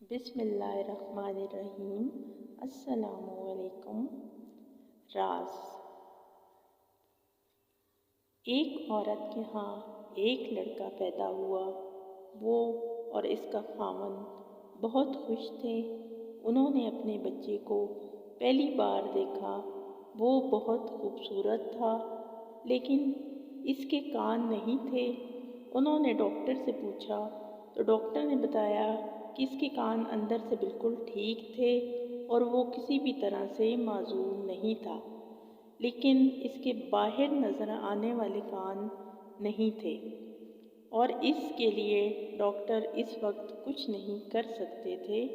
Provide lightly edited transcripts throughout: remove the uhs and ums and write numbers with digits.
बिस्मिल्लाहिर्रहमानिर्रहीम। अस्सलामुअलैकुम। राज। एक औरत के यहाँ एक लड़का पैदा हुआ। वो और इसका खामन बहुत खुश थे। उन्होंने अपने बच्चे को पहली बार देखा। वो बहुत खूबसूरत था, लेकिन इसके कान नहीं थे। उन्होंने डॉक्टर से पूछा तो डॉक्टर ने बताया कि इसके कान अंदर से बिल्कुल ठीक थे और वो किसी भी तरह से माजूर नहीं था, लेकिन इसके बाहर नज़र आने वाले कान नहीं थे और इसके लिए डॉक्टर इस वक्त कुछ नहीं कर सकते थे,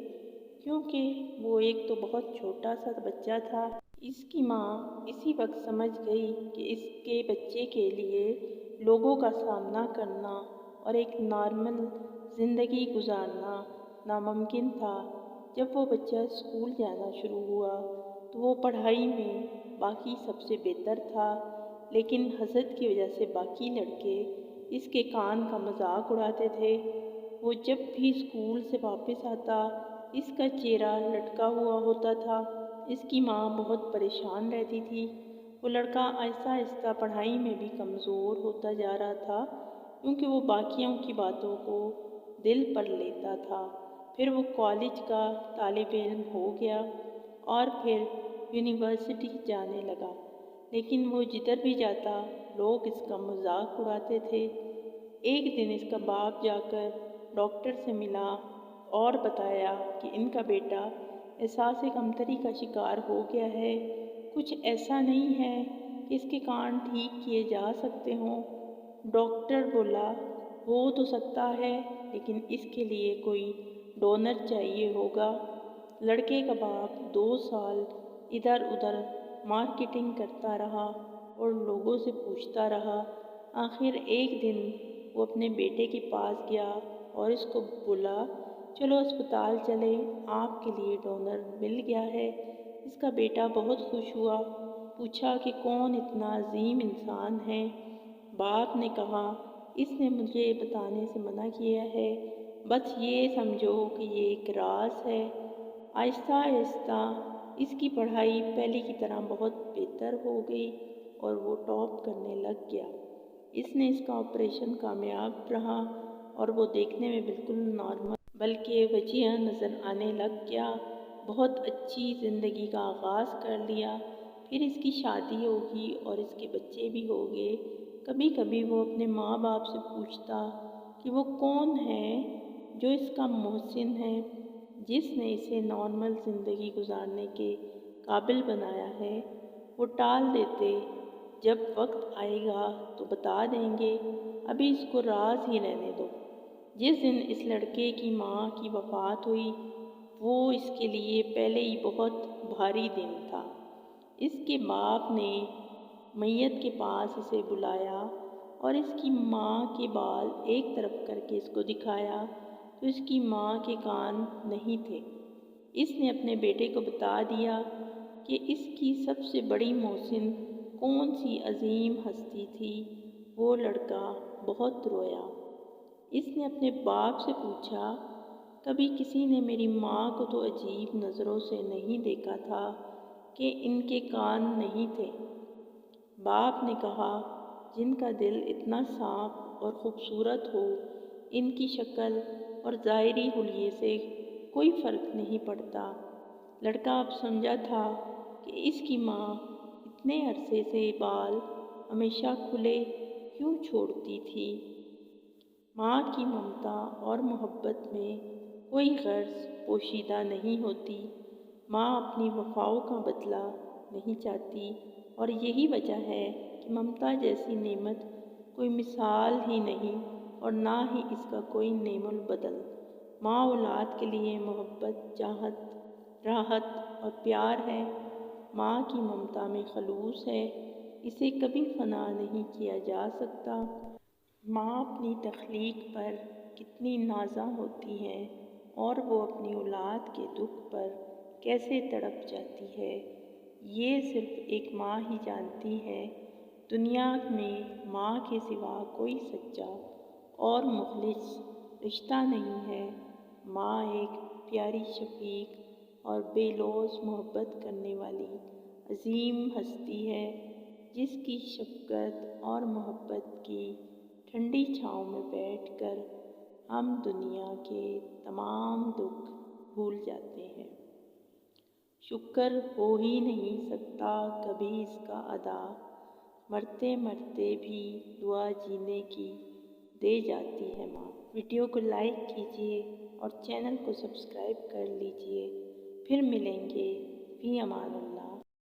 क्योंकि वो एक तो बहुत छोटा सा बच्चा था। इसकी माँ इसी वक्त समझ गई कि इसके बच्चे के लिए लोगों का सामना करना और एक नॉर्मल ज़िंदगी गुजारना नामुमकिन था। जब वो बच्चा स्कूल जाना शुरू हुआ तो वो पढ़ाई में बाकी सबसे बेहतर था, लेकिन हसद की वजह से बाकी लड़के इसके कान का मजाक उड़ाते थे। वो जब भी स्कूल से वापस आता इसका चेहरा लटका हुआ होता था। इसकी माँ बहुत परेशान रहती थी। वो लड़का आहिस्ता आहिस्ता पढ़ाई में भी कमज़ोर होता जा रहा था, क्योंकि वो बाकियों की बातों को दिल पर लेता था। फिर वो कॉलेज का तालिब इल्म हो गया और फिर यूनिवर्सिटी जाने लगा, लेकिन वो जिधर भी जाता लोग इसका मजाक उड़ाते थे। एक दिन इसका बाप जाकर डॉक्टर से मिला और बताया कि इनका बेटा एहसास कमतरी का शिकार हो गया है। कुछ ऐसा नहीं है कि इसके कान ठीक किए जा सकते हों। डॉक्टर बोला हो तो सकता है, लेकिन इसके लिए कोई डोनर चाहिए होगा। लड़के का बाप 2 साल इधर उधर मार्केटिंग करता रहा और लोगों से पूछता रहा। आखिर एक दिन वो अपने बेटे के पास गया और इसको बोला, चलो अस्पताल चले, आपके लिए डोनर मिल गया है। इसका बेटा बहुत खुश हुआ। पूछा कि कौन इतना अजीम इंसान है। बाप ने कहा, इसने मुझे बताने से मना किया है, बस ये समझो कि ये एक राज है। आहिस्ता आहिस्ता इसकी पढ़ाई पहले की तरह बहुत बेहतर हो गई और वो टॉप करने लग गया। इसने इसका ऑपरेशन कामयाब रहा और वो देखने में बिल्कुल नॉर्मल बल्कि वजीह नज़र आने लग गया। बहुत अच्छी ज़िंदगी का आगाज़ कर लिया। फिर इसकी शादी होगी और इसके बच्चे भी हो गए। कभी कभी वो अपने माँ बाप से पूछता कि वो कौन है जो इसका मोहसिन है, जिसने इसे नॉर्मल ज़िंदगी गुजारने के काबिल बनाया है। वो टाल देते, जब वक्त आएगा तो बता देंगे, अभी इसको राज ही रहने दो। जिस दिन इस लड़के की माँ की वफ़ात हुई वो इसके लिए पहले ही बहुत भारी दिन था। इसके बाप ने मैयत के पास इसे बुलाया और इसकी माँ के बाल एक तरफ करके इसको दिखाया तो इसकी माँ के कान नहीं थे। इसने अपने बेटे को बता दिया कि इसकी सबसे बड़ी मोहसिन कौन सी अजीम हस्ती थी। वो लड़का बहुत रोया। इसने अपने बाप से पूछा, कभी किसी ने मेरी माँ को तो अजीब नज़रों से नहीं देखा था कि इनके कान नहीं थे। बाप ने कहा, जिनका दिल इतना साफ और ख़ूबसूरत हो, इनकी शक्ल और ज़ाहिरी हुलिये से कोई फ़र्क नहीं पड़ता। लड़का अब समझा था कि इसकी माँ इतने अरसे से बाल हमेशा खुले क्यों छोड़ती थी। माँ की ममता और मोहब्बत में कोई गर्ज पोशीदा नहीं होती। माँ अपनी वफ़ाओं का बदला नहीं चाहती और यही वजह है कि ममता जैसी नेमत कोई मिसाल ही नहीं और ना ही इसका कोई नेमुल बदल। माँ औलाद के लिए मोहब्बत, चाहत, राहत और प्यार है। माँ की ममता में खलूस है, इसे कभी फना नहीं किया जा सकता। माँ अपनी तख्लीक पर कितनी नाज़ा होती है और वो अपनी औलाद के दुख पर कैसे तड़प जाती है, ये सिर्फ एक माँ ही जानती है। दुनिया में माँ के सिवा कोई सच्चा और मुखलिस रिश्ता नहीं है। माँ एक प्यारी, शफीक और बेलौस मोहब्बत करने वाली अजीम हस्ती है, जिसकी शफ़क़त और मोहब्बत की ठंडी छाँव में बैठकर हम दुनिया के तमाम दुख भूल जाते हैं। शुक्र हो ही नहीं सकता कभी इसका अदा, मरते मरते भी दुआ जीने की दे जाती है माँ। वीडियो को लाइक कीजिए और चैनल को सब्सक्राइब कर लीजिए। फिर मिलेंगे। फ़ी अमान अल्लाह।